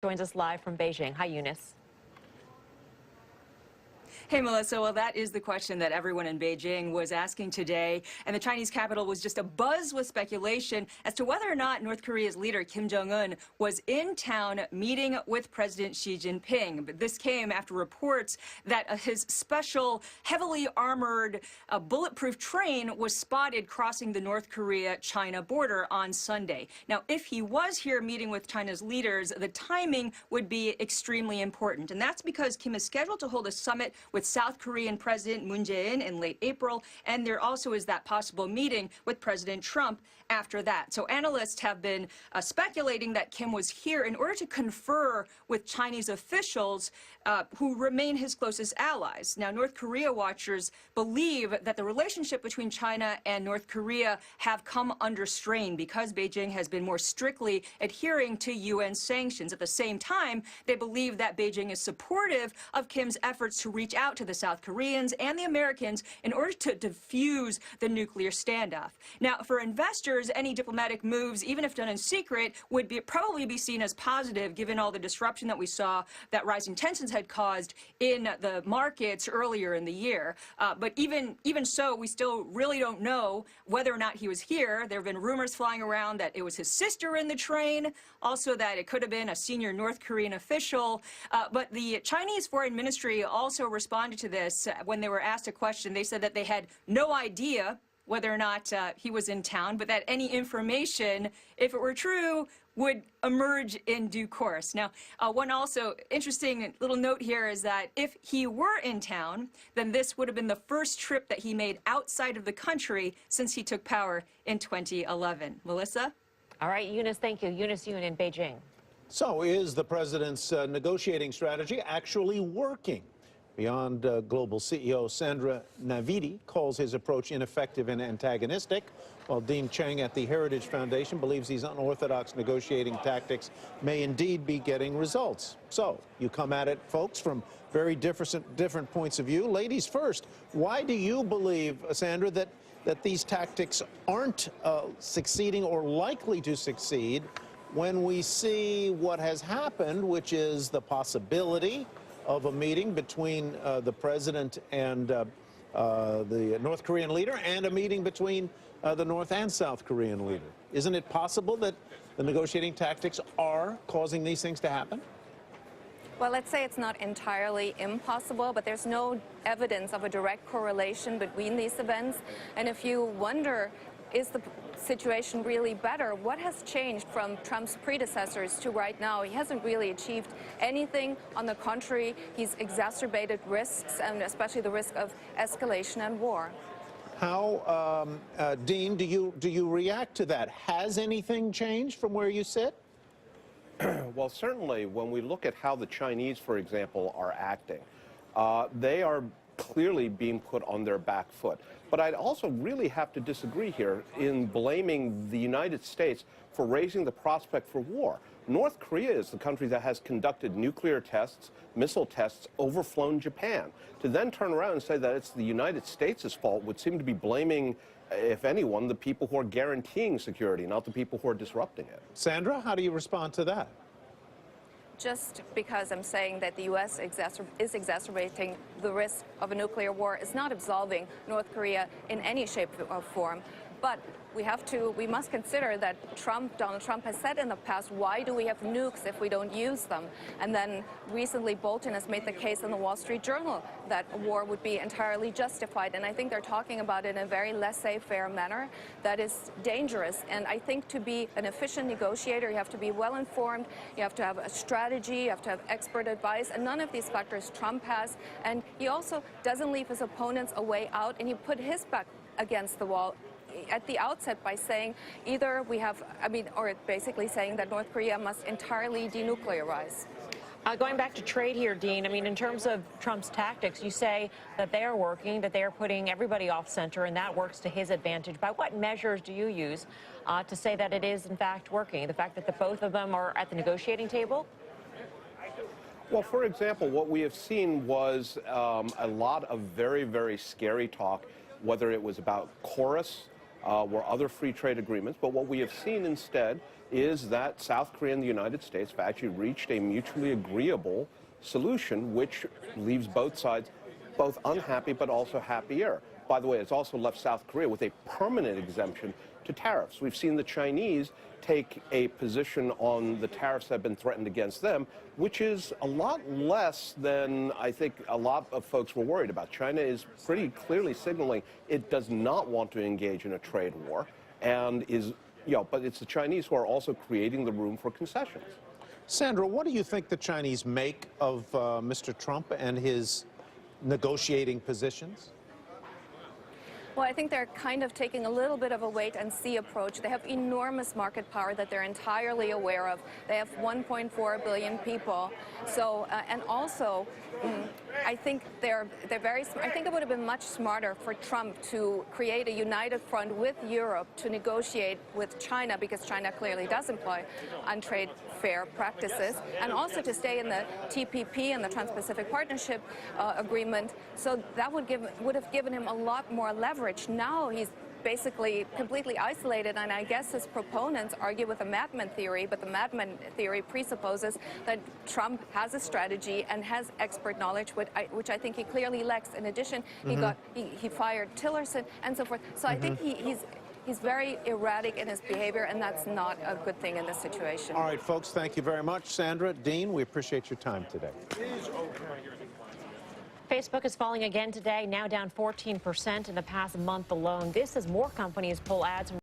Joins us live from Beijing. Hi, Eunice. Hey, Melissa. Well, that is the question that everyone in Beijing was asking today. And the Chinese capital was just abuzz with speculation as to whether or not North Korea's leader, Kim Jong-un, was in town meeting with President Xi Jinping. But this came after reports that his special, heavily armored, bulletproof train was spotted crossing the North Korea-China border on Sunday. Now, if he was here meeting with China's leaders, the timing would be extremely important. And that's because Kim is scheduled to hold a summit with South Korean President Moon Jae-in in late April, and there also is that possible meeting with President Trump after that. So analysts have been speculating that Kim was here in order to confer with Chinese officials who remain his closest allies. Now, North Korea watchers believe that the relationship between China and North Korea have come under strain because Beijing has been more strictly adhering to UN sanctions. At the same time, they believe that Beijing is supportive of Kim's efforts to reach out to the South Koreans and the Americans in order to defuse the nuclear standoff. Now, for investors, any diplomatic moves, even if done in secret, would probably be seen as positive given all the disruption that we saw that rising tensions had caused in the markets earlier in the year. But even so, we still really don't know whether or not he was here. There have been rumors flying around that it was his sister in the train, also that it could have been a senior North Korean official. But the Chinese Foreign Ministry also responded to this when they were asked a question. They said that they had no idea whether or not he was in town, but that any information, if it were true, would emerge in due course. Now, one also interesting little note here is that if he were in town, then this would have been the first trip that he made outside of the country since he took power in 2011. Melissa? All right, Eunice, thank you. Eunice Yoon in Beijing. So is the president's negotiating strategy actually working? Beyond Global CEO Sandra Navidi calls his approach ineffective and antagonistic, while Dean Cheng at the Heritage Foundation believes these unorthodox negotiating tactics may indeed be getting results. So you come at it, folks, from very different points of view. Ladies first, why do you believe, Sandra, that these tactics aren't succeeding or likely to succeed when we see what has happened, which is the possibility of a meeting between the president and the North Korean leader and a meeting between the North and South Korean leader? Isn't it possible that the negotiating tactics are causing these things to happen? Well, let's say it's not entirely impossible, but there's no evidence of a direct correlation between these events. And if you wonder, is the situation really better? What has changed from Trump's predecessors to right now? He hasn't really achieved anything. On the contrary, he's exacerbated risks, and especially the risk of escalation and war. How, Dean, do you react to that? Has anything changed from where you sit? Well, certainly, when we look at how the Chinese, for example, are acting, they are clearly being put on their back foot. But I'd also really have to disagree here in blaming the United States for raising the prospect for war. North Korea is the country that has conducted nuclear tests, missile tests, overflown Japan. To then turn around and say that it's the United States' fault would seem to be blaming, if anyone, the people who are guaranteeing security, not the people who are disrupting it. Sandra, how do you respond to that? Just because I'm saying that the U.S. is exacerbating the risk of a nuclear war is not absolving North Korea in any shape or form. But we must consider that Donald Trump has said in the past, why do we have nukes if we don't use them? And then recently Bolton has made the case in the Wall Street Journal that a war would be entirely justified. And I think they're talking about it in a very laissez-faire manner that is dangerous. And I think to be an efficient negotiator, you have to be well informed, you have to have a strategy, you have to have expert advice, and none of these factors Trump has. And he also doesn't leave his opponents a way out, and he put his back against the wall at the outset by saying either we have, or basically saying that North Korea must entirely denuclearize. Going back to trade here, Dean, in terms of Trump's tactics, you say that they are working, that they are putting everybody off center, and that works to his advantage. By what measures do you use to say that it is, in fact, working? The fact that the both of them are at the negotiating table? Well, for example, what we have seen was a lot of very, very scary talk, whether it was about chorus were other free trade agreements. But what we have seen instead is that South Korea and the United States have actually reached a mutually agreeable solution, which leaves both sides both unhappy but also happier. By the way, it's also left South Korea with a permanent exemption to tariffs. We've seen the Chinese take a position on the tariffs that have been threatened against them, which is a lot less than I think a lot of folks were worried about. China is pretty clearly signaling it does not want to engage in a trade war, and but it's the Chinese who are also creating the room for concessions. Sandra, what do you think the Chinese make of Mr. Trump and his negotiating positions? Well, I think they're kind of taking a little bit of a wait-and-see approach. They have enormous market power that they're entirely aware of. They have 1.4 billion people. So, and also, I think they're very. I think it would have been much smarter for Trump to create a united front with Europe to negotiate with China, because China clearly does employ untrade fair practices, and also to stay in the TPP and the Trans-Pacific Partnership Agreement. So that would have given him a lot more leverage. Now he's basically completely isolated, and I guess his proponents argue with the madman theory, but the madman theory presupposes that Trump has a strategy and has expert knowledge, which I think he clearly lacks. In addition, he fired Tillerson and so forth. So I think he's very erratic in his behavior, and that's not a good thing in this situation. All right, folks, thank you very much. Sandra, Dean, we appreciate your time today. Facebook is falling again today, now down 14% in the past month alone. This as more companies pull ads from